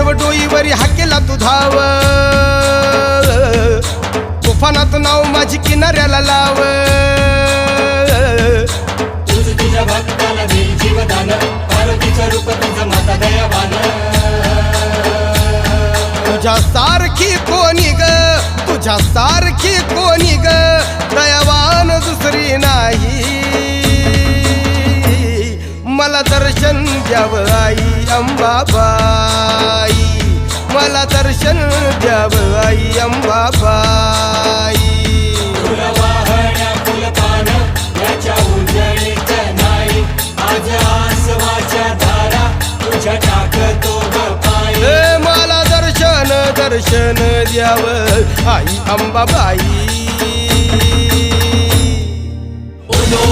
देव डोईवरी हाकेला तू धाव, तुफानात नाव माझी किनाऱ्याला लाव. तुझ्या भक्ताला देईल जीवदान, पार्वतीचं रूप तुझं माता दयावान. तुझ्या सारखी कोणी ग, तुझ्या सारखी कोणी ग, दयावान दुसरी नाही. मला दर्शन द्यावं आई अंबाबाई, मला दर्शन द्यावं आई अंबाबाई. तुला वाहण्या फुलपान याच्या उजळीत नाही, आज आसवाच्या धारा तुझ्या टाकतो ग पायी. मला दर्शन दर्शन द्यावं आई अंबाबाई. उदो